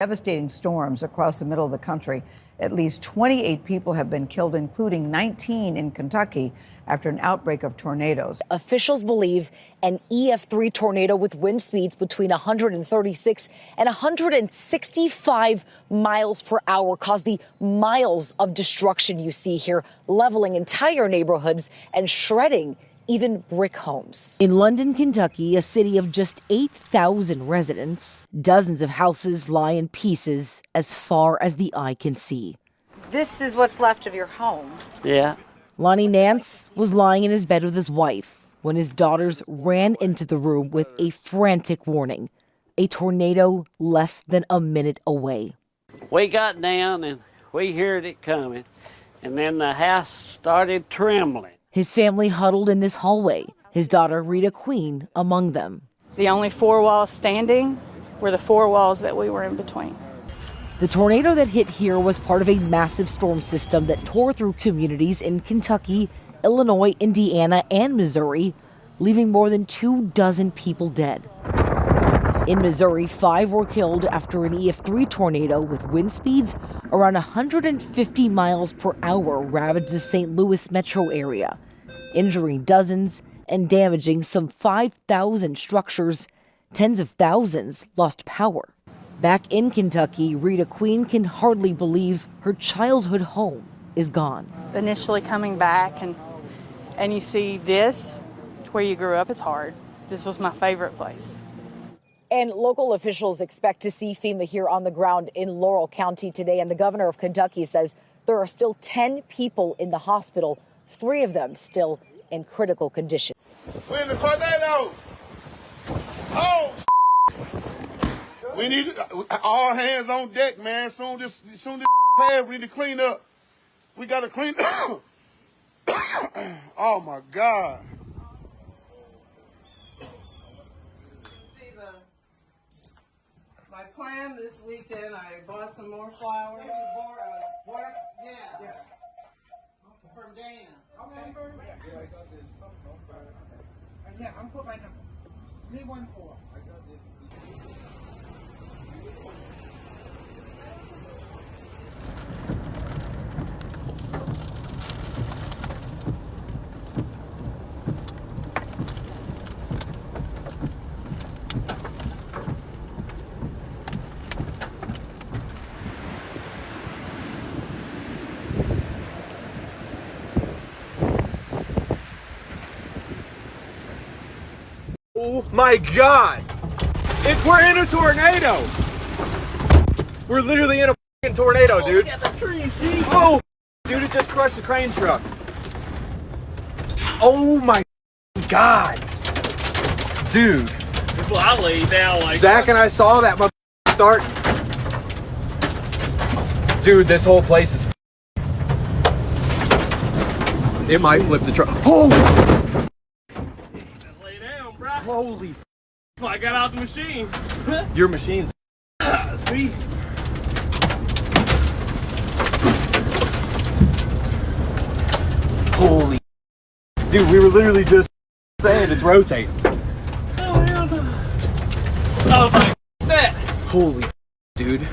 Devastating storms across the middle of the country. At least 28 people have been killed, including 19 in Kentucky, after an outbreak of tornadoes. Officials believe an EF3 tornado with wind speeds between 136 and 165 miles per hour caused the miles of destruction you see here, leveling entire neighborhoods and shredding even brick homes. In London, Kentucky, a city of just 8,000 residents, dozens of houses lie in pieces as far as the eye can see. This is what's left of your home. Yeah. Lonnie Nance was lying in his bed with his wife when his daughters ran into the room with a frantic warning. A tornado less than a minute away. We got down and we heard it coming, and then the house started trembling. His family huddled in this hallway, his daughter Rita Queen among them. The only four walls standing were the four walls that we were in between. The tornado that hit here was part of a massive storm system that tore through communities in Kentucky, Illinois, Indiana, and Missouri, leaving more than 24 people dead. In Missouri, 5 were killed after an EF3 tornado with wind speeds around 150 miles per hour ravaged the St. Louis metro area, injuring dozens and damaging some 5,000 structures. Tens of thousands lost power. Back in Kentucky, Rita Queen can hardly believe her childhood home is gone. Initially coming back and you see this, where you grew up, it's hard. This was my favorite place. And local officials expect to see FEMA here on the ground in Laurel County today. And the governor of Kentucky says there are still 10 people in the hospital, 3 of them still in critical condition. We're in the tornado. Oh, we need all hands on deck, man. Soon this pass, we need to clean up. We got to clean up. Oh, my God. My plan this weekend, I bought some more flowers. What? Yeah. From Dana. Remember? Yeah, I got this. Yeah, I'm put my number. 314. I got this. Oh my God! We're in a tornado! We're literally in a fucking tornado, dude. Look at the trees, geez. Oh, dude, it just crushed the crane truck. Oh my God! Dude. Well, I lay down like Zach and I saw that motherfucker start. Dude, this whole place is It might flip the truck. Oh! lay down, bro. Holy I got out the machine. Your machine's See? holy. Dude, we were literally just saying it's rotating. Oh, hell no. Oh, my that. Holy dude.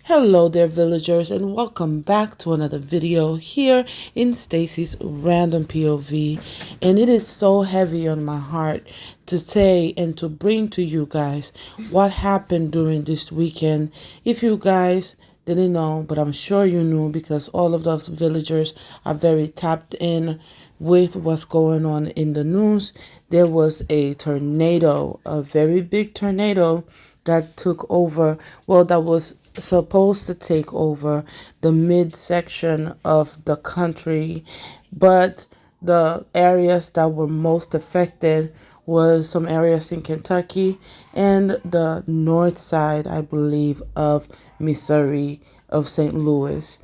Hello there, villagers, and welcome back to another video here in Stacy's Random POV. And it is so heavy on my heart to say and to bring to you guys what happened during this weekend. If you guys didn't know, but I'm sure you knew, because all of those villagers are very tapped in with what's going on in the news. There was a tornado, a very big tornado that took over, well, that was supposed to take over the midsection of the country, but the areas that were most affected was some areas in Kentucky and the north side, I believe, of Missouri, of St. Louis.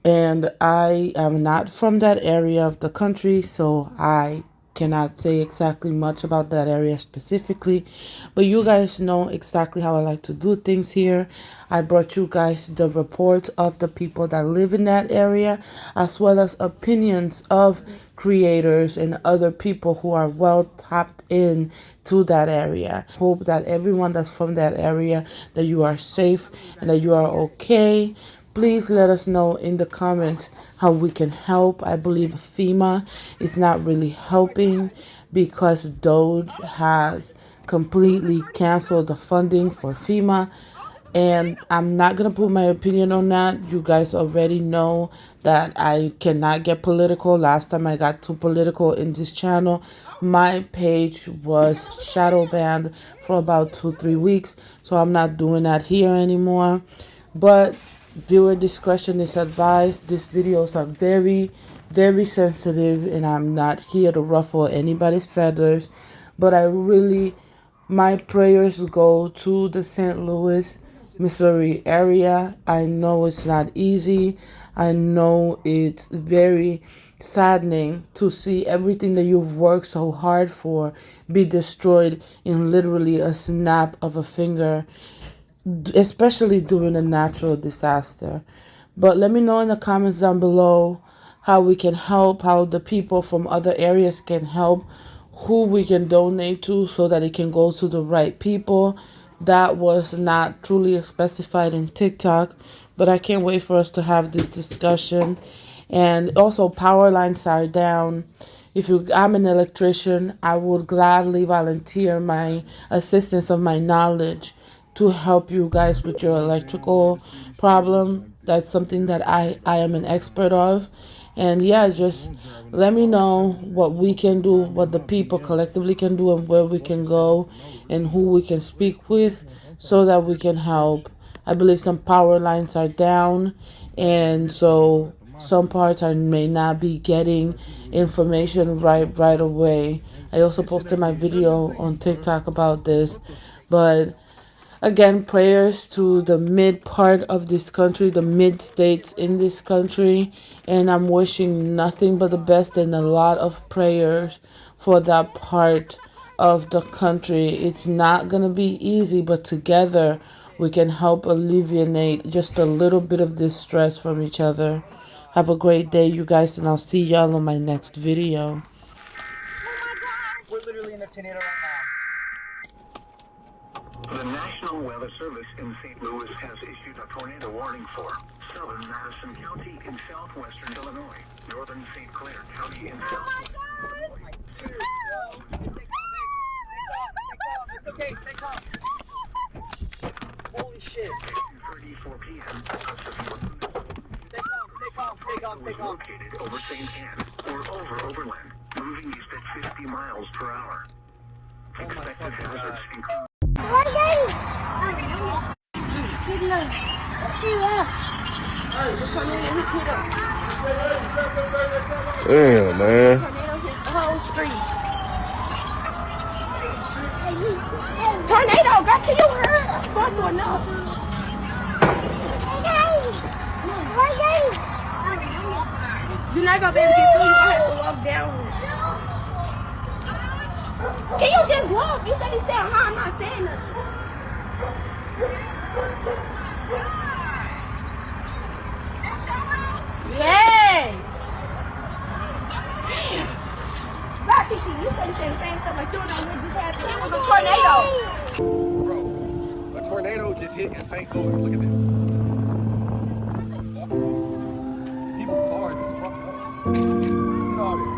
And I am not from that area of the country, so I cannot say exactly much about that area specifically, but you guys know exactly how I like to do things here. I brought you guys the reports of the people that live in that area, as well as opinions of creators and other people who are well tapped in to that area. Hope that everyone that's from that area, that you are safe and that you are okay. Please let us know in the comments how we can help. I believe FEMA is not really helping because Doge has completely canceled the funding for FEMA. And I'm not going to put my opinion on that. You guys already know that I cannot get political. Last time I got too political in this channel, my page was shadow banned for about 2-3 weeks. So I'm not doing that here anymore. But viewer discretion is advised. These videos are very, very sensitive, and I'm not here to ruffle anybody's feathers. But I really, my prayers go to the St. Louis, Missouri area. I know it's not easy. I know it's very saddening to see everything that you've worked so hard for be destroyed in literally a snap of a finger, especially during a natural disaster. But let me know in the comments down below how we can help, how the people from other areas can help, who we can donate to so that it can go to the right people. That was not truly specified in TikTok, but I can't wait for us to have this discussion. And also, power lines are down. I'm an electrician, I would gladly volunteer my assistance of my knowledge to help you guys with your electrical problem. That's something that I am an expert of. And yeah, just let me know what we can do, what the people collectively can do, and where we can go and who we can speak with so that we can help. I believe some power lines are down, and so some parts may not be getting information right away. I also posted my video on TikTok about this. But again, prayers to the mid part of this country, the mid states in this country. And I'm wishing nothing but the best and a lot of prayers for that part of the country. It's not going to be easy, but together we can help alleviate just a little bit of this stress from each other. Have a great day, you guys, and I'll see y'all on my next video. We're literally in a tornado right now. The National Weather Service in St. Louis has issued a tornado warning for southern Madison County in southwestern Illinois, northern St. Clair County in southwestern Illinois. It's okay, stay calm. Holy shit. 2:34 p.m. Stay calm. Located over St. Anne or over Overland, moving east at 50 miles per hour. Expected hazards include. Damn, man. Tornado, got to you hurt. Going through enough. You're not gonna be able to get through. You're gonna have to walk down. Can you just walk? You said he said, I'm not saying nothing. Yes. Right, Kiki, you said the same stuff like you don't know what just happened. It was a tornado. Bro, a tornado just hit in St. Louis. Look at this. People's cars is fucked up. Look at all this.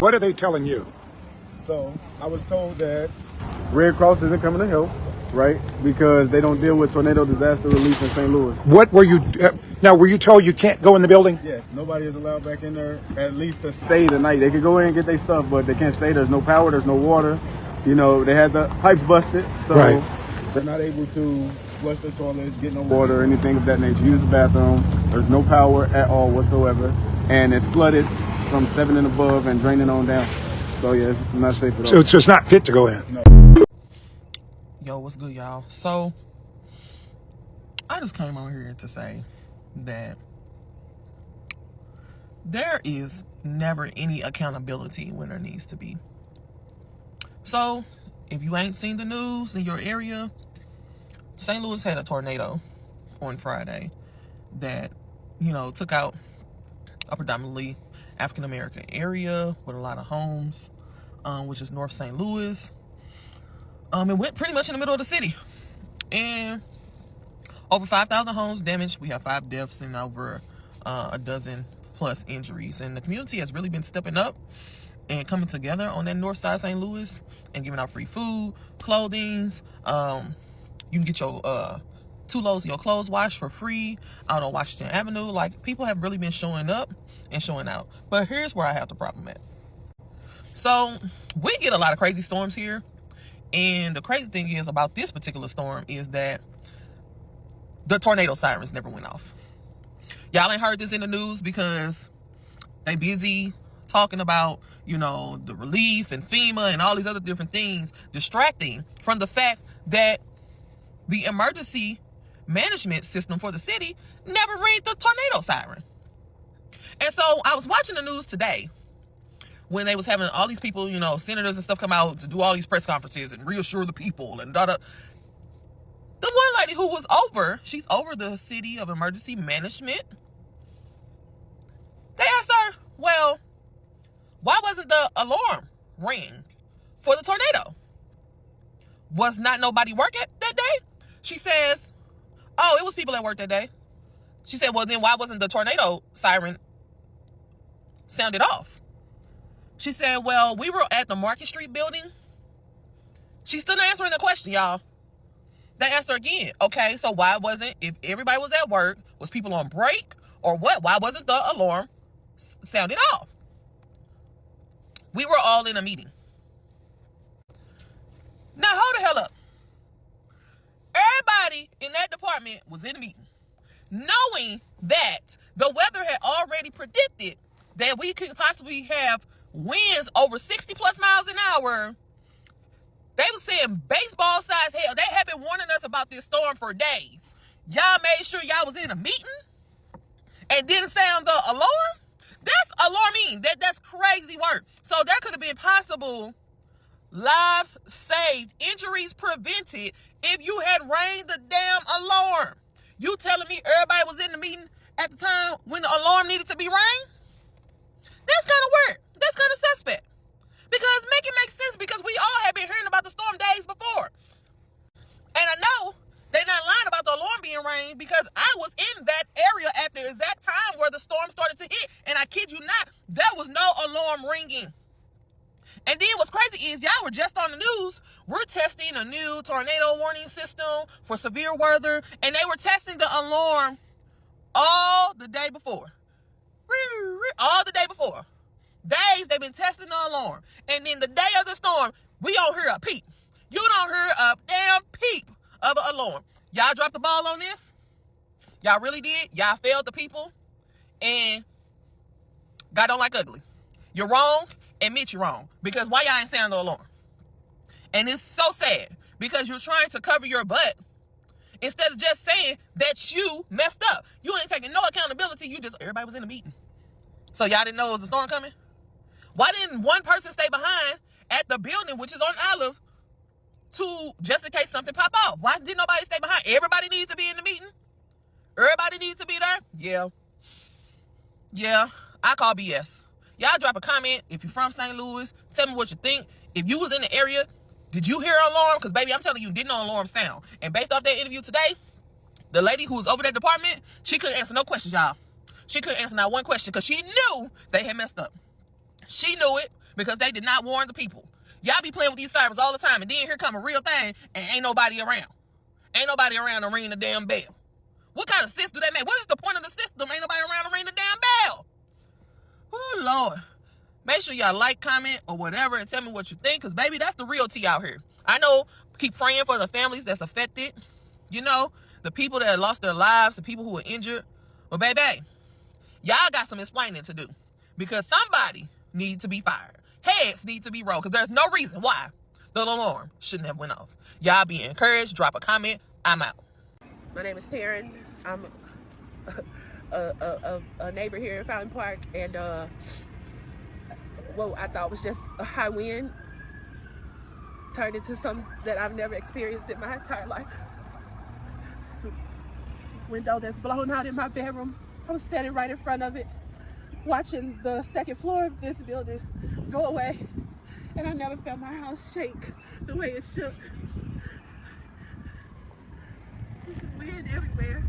What are they telling you? So I was told that Red Cross isn't coming to help, right? Because they don't deal with tornado disaster relief in St. Louis. What were you, now were you told you can't go in the building? Yes, nobody is allowed back in there, at least to stay the night. They could go in and get their stuff, but they can't stay. There's no power, there's no water. You know, they had the pipes busted, so they're not able to flush their toilets, get no water, or anything of that nature. Use the bathroom. There's no power at all whatsoever, and it's flooded from 7 and above and draining on down. So yeah, it's not safe at all. So it's not fit to go in? No. Yo, what's good, y'all? So, I just came on here to say that there is never any accountability when there needs to be. So, if you ain't seen the news in your area, St. Louis had a tornado on Friday that, you know, took out a predominantly African-American area with a lot of homes, which is North St. Louis. It went pretty much in the middle of the city. And over 5,000 homes damaged. We have 5 deaths and over a dozen plus injuries. And the community has really been stepping up and coming together on that north side of St. Louis and giving out free food, clothing. You can get your 2 loads of your clothes washed for free out on Washington Avenue. Like, people have really been showing up and showing out. But here's where I have the problem at. So we get a lot of crazy storms here. And the crazy thing is about this particular storm is that the tornado sirens never went off. Y'all ain't heard this in the news because they busy talking about, you know, the relief and FEMA and all these other different things, distracting from the fact that the emergency management system for the city never read the tornado siren. And so I was watching the news today when they was having all these people, you know, senators and stuff come out to do all these press conferences and reassure the people and da-da. The one lady who was she's over the city of emergency management. They asked her, well, why wasn't the alarm ring for the tornado? Was not nobody work at that day? She says, oh, it was people at work that day. She said, well, then why wasn't the tornado siren sounded off? She said, well, we were at the Market Street building. She's still not answering the question, y'all. They asked her again, okay, so why wasn't, if everybody was at work, was people on break or what? Why wasn't the alarm sounded off? We were all in a meeting. Now, hold the hell up. Everybody in that department was in a meeting, knowing that the weather had already predicted that we could possibly have winds over 60 plus miles an hour. They were saying baseball size hail. They have been warning us about this storm for days. Y'all made sure y'all was in a meeting and didn't sound the alarm? That's alarming. That's crazy work. So there could have been possible lives saved, injuries prevented if you had rang the damn alarm. You telling me everybody was in the meeting at the time when the alarm needed to be rang? That's kind of weird. That's kind of suspect. Because make it make sense, because we all have been hearing about the storm days before. And I know they're not lying about the alarm being rang because I was in that area at the exact time where the storm started to hit. And I kid you not, there was no alarm ringing. And then what's crazy is y'all were just on the news. We're testing a new tornado warning system for severe weather. And they were testing the alarm all the day before. All the day before. Days they've been testing the alarm. And then the day of the storm, we don't hear a peep. You don't hear a damn peep of an alarm. Y'all dropped the ball on this? Y'all really did? Y'all failed the people? And God don't like ugly. You're wrong. Admit you're wrong. Because why y'all ain't sound the alarm? And it's so sad. Because you're trying to cover your butt instead of just saying that you messed up. You ain't taking no accountability. You just, everybody was in a meeting. So y'all didn't know it was a storm coming? Why didn't one person stay behind at the building, which is on Olive, to just in case something pop off? Why didn't nobody stay behind? Everybody needs to be in the meeting? Everybody needs to be there? Yeah, I call BS. Y'all drop a comment if you're from St. Louis. Tell me what you think. If you was in the area, did you hear an alarm? Because, baby, I'm telling you, didn't no alarm sound. And based off that interview today, the lady who was over that department, she couldn't answer no questions, y'all. She couldn't answer not one question because she knew they had messed up. She knew it because they did not warn the people. Y'all be playing with these sirens all the time, and then here come a real thing, and ain't nobody around. Ain't nobody around to ring the damn bell. What kind of sense do that make? What is the point of the system? Ain't nobody around to ring the damn bell. Oh, Lord. Make sure y'all like, comment, or whatever, and tell me what you think, because, baby, that's the real tea out here. I know, keep praying for the families that's affected, you know, the people that lost their lives, the people who were injured. But, baby, y'all got some explaining to do, because somebody needs to be fired. Heads need to be rolled, because there's no reason why the alarm shouldn't have went off. Y'all be encouraged. Drop a comment. I'm out. My name is Taryn. I'm a neighbor here in Fountain Park, and what I thought was just a high wind turned into something that I've never experienced in my entire life. The window that's blown out in my bedroom. I was standing right in front of it, watching the second floor of this building go away, and I never felt my house shake the way it shook. Wind everywhere.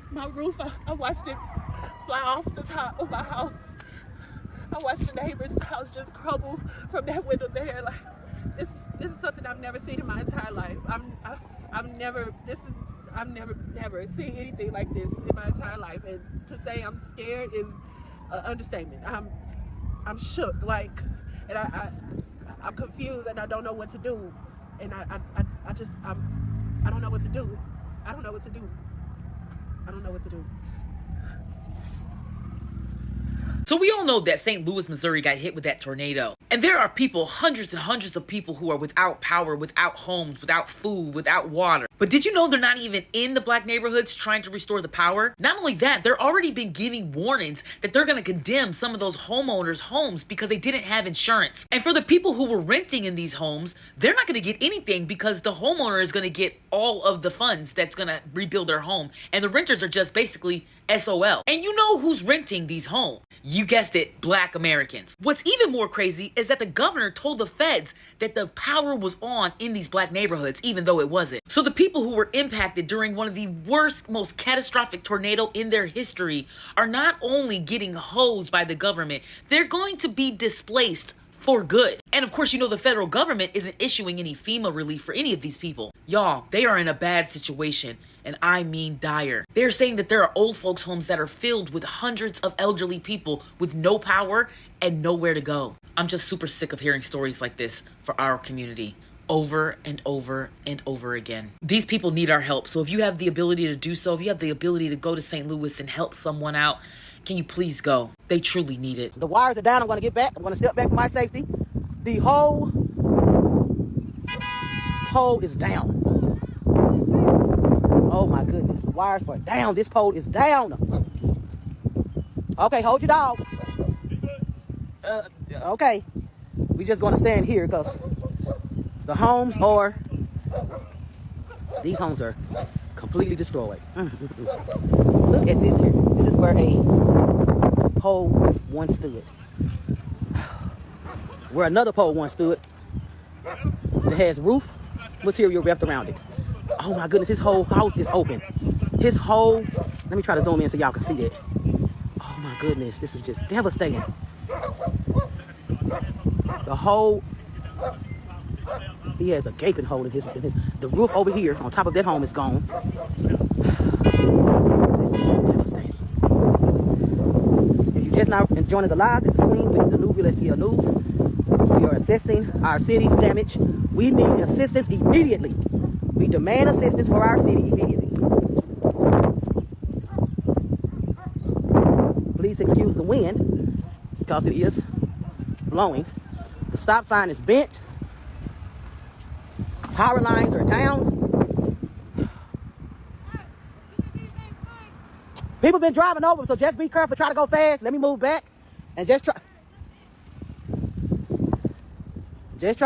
My roof, I watched it fly off the top of my house. I watched the neighbor's house just crumble from that window there. Like, this is something I've never seen in my entire life. I've never seen anything like this in my entire life. And to say I'm scared is an understatement. I'm shook, like, and I'm confused, and I don't know what to do. And I don't know what to do. I don't know what to do. I don't know what to do. So we all know that St. Louis, Missouri got hit with that tornado. And there are people, hundreds and hundreds of people who are without power, without homes, without food, without water. But did you know they're not even in the black neighborhoods trying to restore the power? Not only that, they're already been giving warnings that they're going to condemn some of those homeowners' homes because they didn't have insurance. And for the people who were renting in these homes, they're not going to get anything because the homeowner is going to get all of the funds that's going to rebuild their home. And the renters are just basically SOL. And you know who's renting these homes? You guessed it, black Americans. What's even more crazy is that the governor told the feds that the power was on in these black neighborhoods, even though it wasn't. So the people who were impacted during one of the worst, most catastrophic tornado in their history are not only getting hosed by the government, they're going to be displaced for good. And of course, you know the federal government isn't issuing any FEMA relief for any of these people. Y'all, they are in a bad situation, and I mean dire. They're saying that there are old folks' homes that are filled with hundreds of elderly people with no power and nowhere to go. I'm just super sick of hearing stories like this for our community over and over and over again. These people need our help. So if you have the ability to do so, if you have the ability to go to St. Louis and help someone out, can you please go? They truly need it. The wires are down. I'm going to get back. I'm going to step back for my safety. The whole pole is down. Oh my goodness. The wires are down. This pole is down. Okay, hold your dog. Okay. We just going to stand here because the homes are, these homes are completely destroyed. Look at this here. This is where a pole once stood. Where another pole once stood. It has roof material wrapped around it. Oh my goodness, his whole house is open. His whole, let me try to zoom in so y'all can see that. Oh my goodness, this is just devastating. The whole, he has a gaping hole in his, the roof over here on top of that home is gone. This is just devastating. If you're just now joining the live, this is Queen with the new Real STL News. We are assessing our city's damage. We need assistance immediately. We demand assistance for our city immediately. Please excuse the wind because it is blowing. The stop sign is bent. Power lines are down. People been driving over, so just be careful. Try to go fast. Let me move back and just try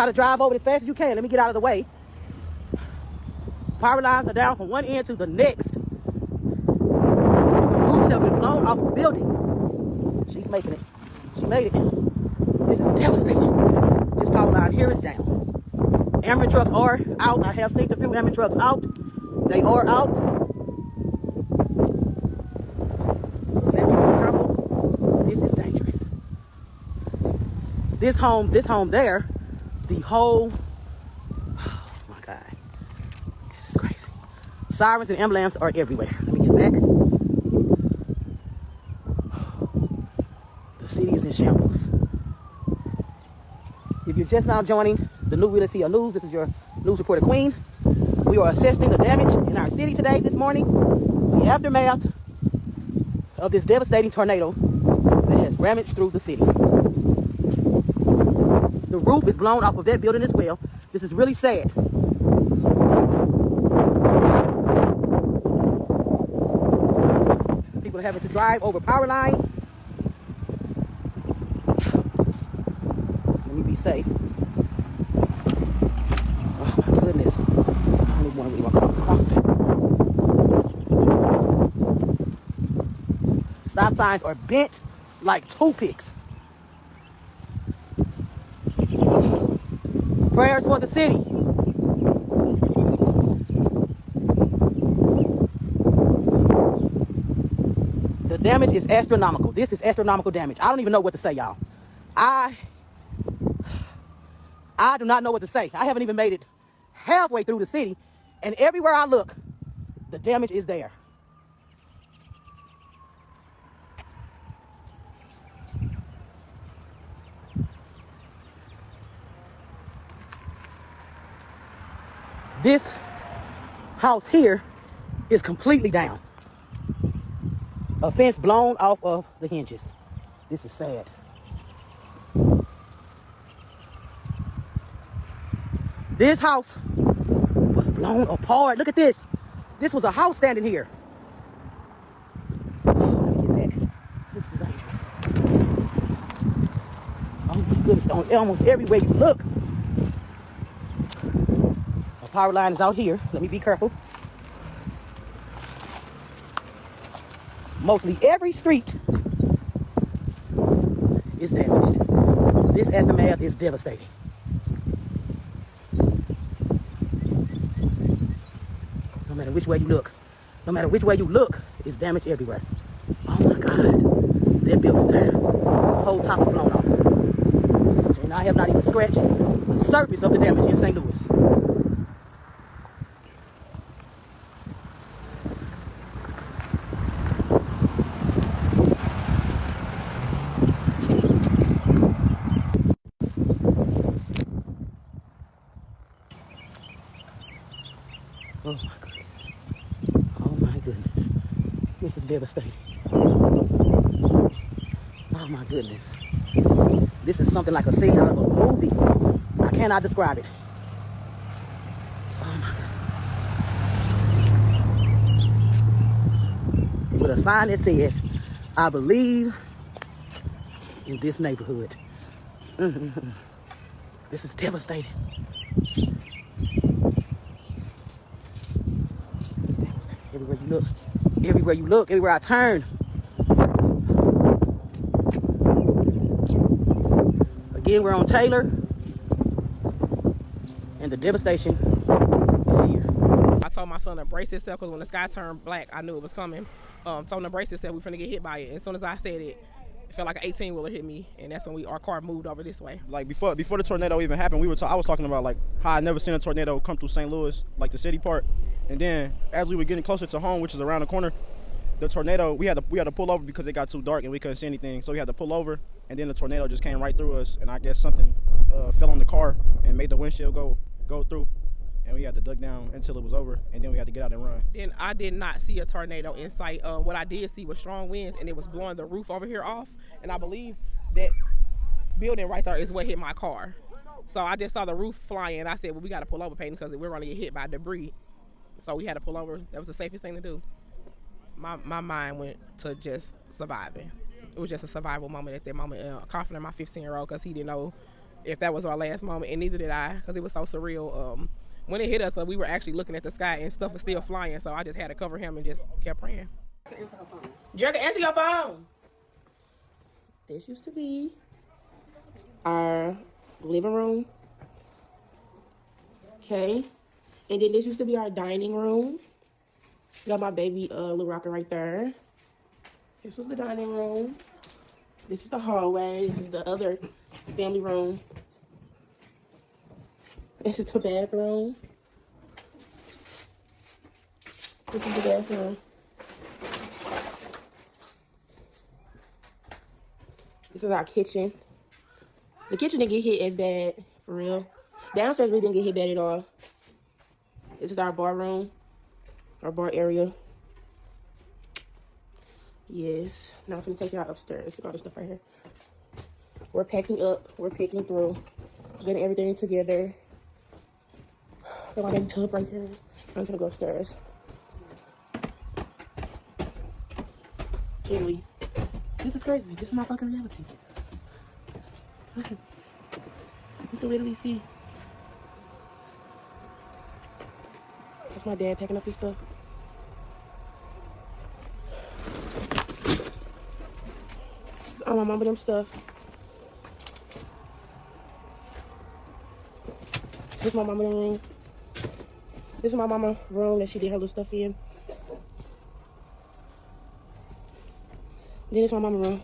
to drive over as fast as you can. Let me get out of the way. Power lines are down from one end to the next. The roofs have been blown off of buildings. She's making it. She made it. This is devastating. This power line here is down. Ambulance trucks are out. I have seen a few ambulance trucks out. They are out. Let me be careful. This is dangerous. This home there, the whole, oh my God, this is crazy. Sirens and ambulance are everywhere. Let me get back. The city is in shambles. If you're just now joining the New Wheeler CL News, this is your news reporter Queen. We are assessing the damage in our city today, this morning, the aftermath of this devastating tornado that has ramaged through the city. The roof is blown off of that building as well. This is really sad. People are having to drive over power lines. Let me be safe. Oh my goodness. I don't even want to walk across the crosswalk. Stop signs are bent like toothpicks. Prayers for the city. The damage is astronomical. This is astronomical damage. I don't even know what to say, y'all. I do not know what to say. I haven't even made it halfway through the city, and everywhere I look, the damage is there. This house here is completely down. A fence blown off of the hinges. This is sad. This house was blown apart. Look at this. This was a house standing here. Let me get back. This is dangerous. Oh my goodness, almost everywhere you look. A power line is out here. Let me be careful. Mostly every street is damaged. This aftermath is devastating. No matter which way you look, it's damage everywhere. Oh my God, that building there, the whole top is blown off. And I have not even scratched the surface of the damage in St. Louis. Oh my goodness. Oh my goodness. This is devastating. Oh my goodness. This is something like a scene out of a movie. I cannot describe it. Oh my God. With a sign that says, I believe in this neighborhood. This is devastating. Everywhere you look, everywhere I turn. Again, we're on Taylor, and the devastation is here. I told my son to brace himself because when the sky turned black, I knew it was coming. Told him to brace himself, we finna get hit by it. And as soon as I said it, it felt like an 18-wheeler hit me, and that's when our car moved over this way. Like before the tornado even happened, I was talking about like how I never seen a tornado come through St. Louis, like the city part. And then as we were getting closer to home, which is around the corner, the tornado, we had to pull over because it got too dark and we couldn't see anything. So we had to pull over, and then the tornado just came right through us, and I guess something fell on the car and made the windshield go through. And we had to duck down until it was over, and then we had to get out and run. Then I did not see a tornado in sight. What I did see was strong winds, and it was blowing the roof over here off. And I believe that building right there is what hit my car. So I just saw the roof flying, and I said, well, we got to pull over, Peyton, because we're going to get hit by debris. So we had to pull over. That was the safest thing to do. My mind went to just surviving. It was just a survival moment at that moment. Confident in my 15-year-old because he didn't know if that was our last moment, and neither did I because it was so surreal. When it hit us, we were actually looking at the sky and stuff was still flying, so I just had to cover him and just kept praying. Jerica, answer your phone. This used to be our living room. Okay. And then this used to be our dining room. Got my baby little rocker right there. This was the dining room. This is the hallway. This is the other family room. This is the bathroom. This is the bathroom. This is our kitchen. The kitchen didn't get hit as bad, for real. Downstairs we didn't get hit bad at all. This is our bar room, our bar area. Yes. Now I'm gonna take y'all upstairs. All this stuff right here. We're packing up. We're picking through. Getting everything together. Got my baby tub right here. I'm gonna go upstairs. Literally. This is crazy. This is my fucking reality. Look. You can literally see. That's my dad packing up his stuff. All my mama them stuff. This is my mama room. This is my mama room that she did her little stuff in. Then it's my mama room.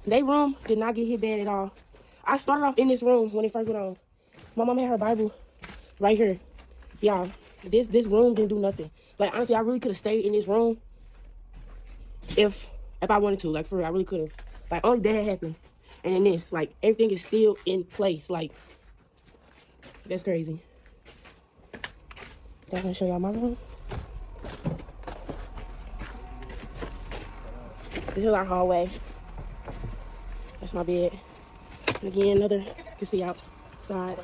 They room did not get hit bad at all. I started off in this room when it first went on. My mama had her Bible right here. Y'all, this room didn't do nothing. Like, honestly, I really could have stayed in this room if I wanted to. Like, for real, I really could have. Like, only that happened. And then this, like, everything is still in place. Like, that's crazy. I'm gonna show y'all my room. This is our hallway. That's my bed. And again, another, you can see outside.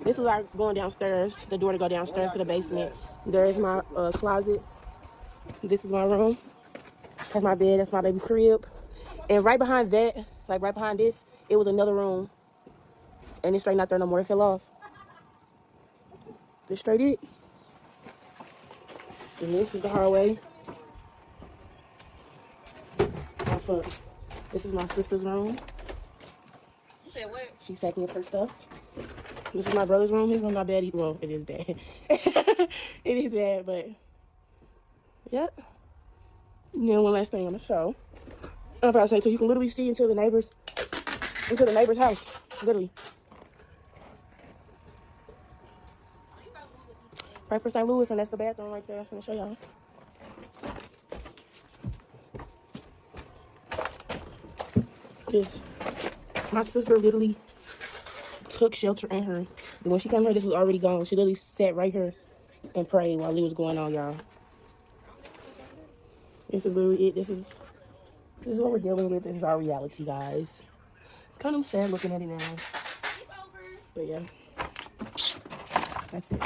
This is our going downstairs, the door to go downstairs to the basement. There's my closet. This is my room. That's my bed, that's my baby crib. And right behind that, like right behind this, it was another room. And it's straight not there no more, it fell off. This straight it. And this is the hallway. Oh, fuck. This is my sister's room. You said what? She's packing up her stuff. This is my brother's room. His room not bad either. Well, it is bad. It is bad, but yep. And then one last thing on the show. I'm about to say, so you can literally see into the neighbor's house. Literally. Right for St. Louis, and that's the bathroom right there. I'm gonna show y'all. This, my sister literally took shelter in her. And when she came here, this was already gone. She literally sat right here and prayed while it was going on, y'all. This is literally it. This is what we're dealing with. This is our reality, guys. It's kind of sad looking at it now. But yeah, that's it.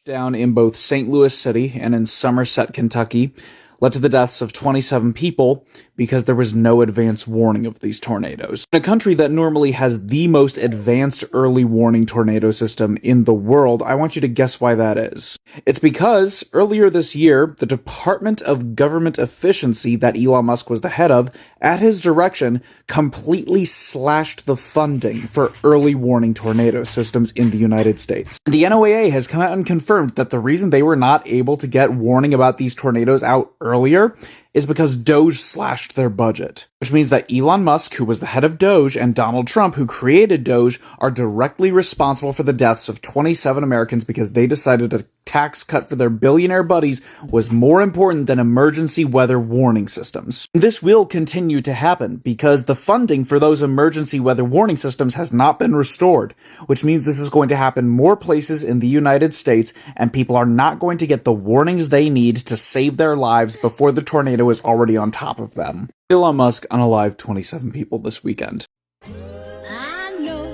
Down in both St. Louis City and in Somerset, Kentucky, led to the deaths of 27 people because there was no advance warning of these tornadoes. In a country that normally has the most advanced early warning tornado system in the world, I want you to guess why that is. It's because earlier this year, the Department of Government Efficiency that Elon Musk was the head of, at his direction, completely slashed the funding for early warning tornado systems in the United States. The NOAA has come out and confirmed that the reason they were not able to get warning about these tornadoes out earlier is because Doge slashed their budget. Which means that Elon Musk, who was the head of Doge, and Donald Trump, who created Doge, are directly responsible for the deaths of 27 Americans because they decided a tax cut for their billionaire buddies was more important than emergency weather warning systems. This will continue to happen because the funding for those emergency weather warning systems has not been restored, which means this is going to happen more places in the United States, and people are not going to get the warnings they need to save their lives before the tornado is already on top of them. Elon Musk unalived 27 people this weekend. I know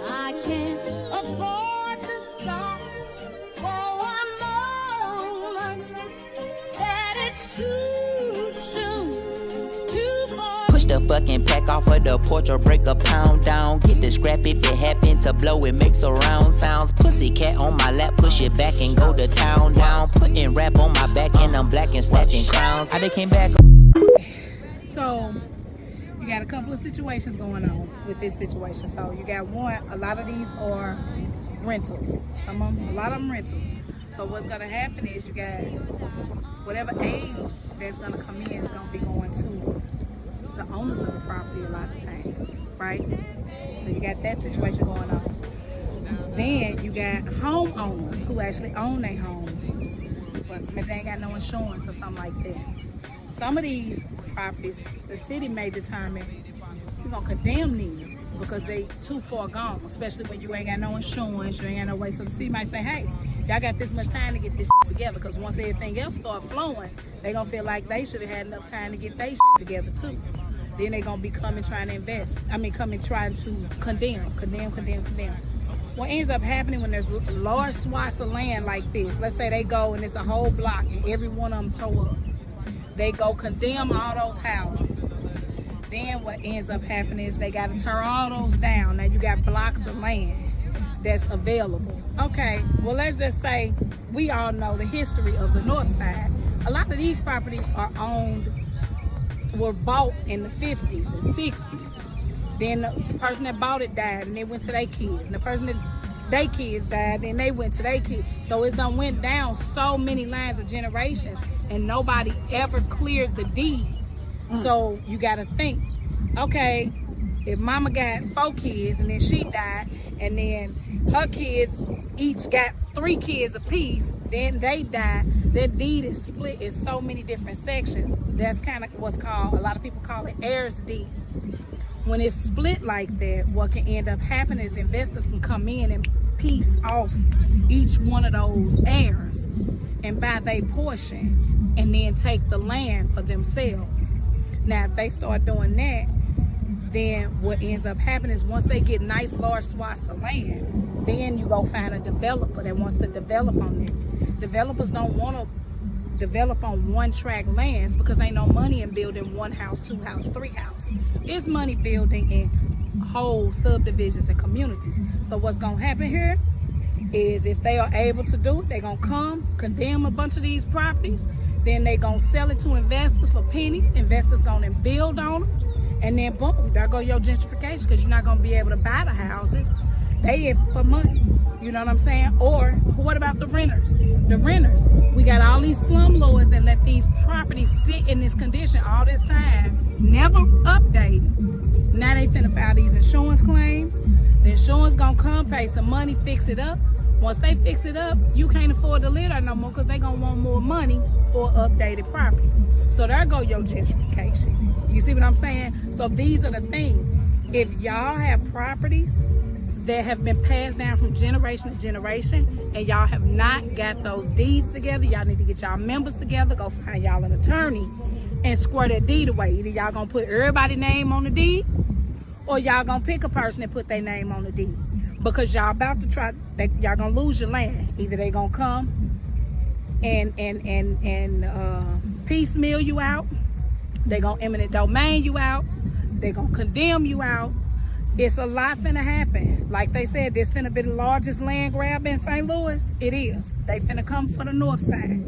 I can't afford to stop for one moment, that it's too soon to fall. Push the fucking pack off of the porch or break a pound down. Get the scrap if it happen to blow, it makes a round sounds. Pussy cat on my lap, push it back and go to town down. Putting rap on my back and I'm black and snatching crowns. I came back. So you got a couple of situations going on with this situation. So you got one, a lot of these are rentals. Some of them, a lot of them rentals. So what's gonna happen is you got whatever aid that's gonna come in is gonna be going to the owners of the property a lot of times, right? So you got that situation going on. Then you got homeowners who actually own their homes, but maybe they ain't got no insurance or something like that. Some of these properties, the city may determine we're gonna condemn these because they too far gone, especially when you ain't got no insurance, you ain't got no way. So the city might say, hey, y'all got this much time to get this together, because once everything else start flowing, they gonna feel like they should have had enough time to get their together too. Then they gonna be coming trying to invest. Coming trying to condemn. What ends up happening when there's large swaths of land like this, let's say they go and it's a whole block and every one of them tore up. They go condemn all those houses. Then what ends up happening is they got to tear all those down. Now you got blocks of land that's available. Okay, well, let's just say we all know the history of the north side. A lot of these properties were bought in the 50s and 60s. Then the person that bought it died and they went to their kids. And the person that their kids died, then they went to their kids. So it's done went down so many lines of generations and nobody ever cleared the deed. So you got to think, okay, if mama got 4 kids and then she died, and then her kids each got 3 kids apiece, then they died, their deed is split in so many different sections. That's kind of what's called, a lot of people call it heirs deeds. When it's split like that, what can end up happening is investors can come in and piece off each one of those heirs and buy their portion and then take the land for themselves. Now, if they start doing that, then what ends up happening is once they get nice large swaths of land, then you go find a developer that wants to develop on it. Developers don't want to develop on one-track lands because ain't no money in building 1 house, 2 house, 3 house. It's money building in whole subdivisions and communities. So what's gonna happen here is if they are able to do it, they're gonna come condemn a bunch of these properties, then they gonna sell it to investors for pennies. Investors gonna build on them, and then boom, there go your gentrification, because you're not gonna be able to buy the houses. They in for money. You know what I'm saying? Or what about the renters? The renters. We got all these slumlords that let these properties sit in this condition all this time, never updated. Now they finna file these insurance claims. The insurance gonna come, pay some money, fix it up. Once they fix it up, you can't afford to live there no more because they gonna want more money for updated property. So there go your gentrification. You see what I'm saying? So these are the things. If y'all have properties that have been passed down from generation to generation and y'all have not got those deeds together, y'all need to get y'all members together, go find y'all an attorney and square that deed away. Either y'all gonna put everybody's name on the deed or y'all gonna pick a person and put their name on the deed. Because y'all about to try, y'all gonna lose your land. Either they gonna come and piecemeal you out, they gonna eminent domain you out, they gonna condemn you out. It's a lot finna happen. Like they said, this finna be the largest land grab in St. Louis. It is. They finna come for the north side.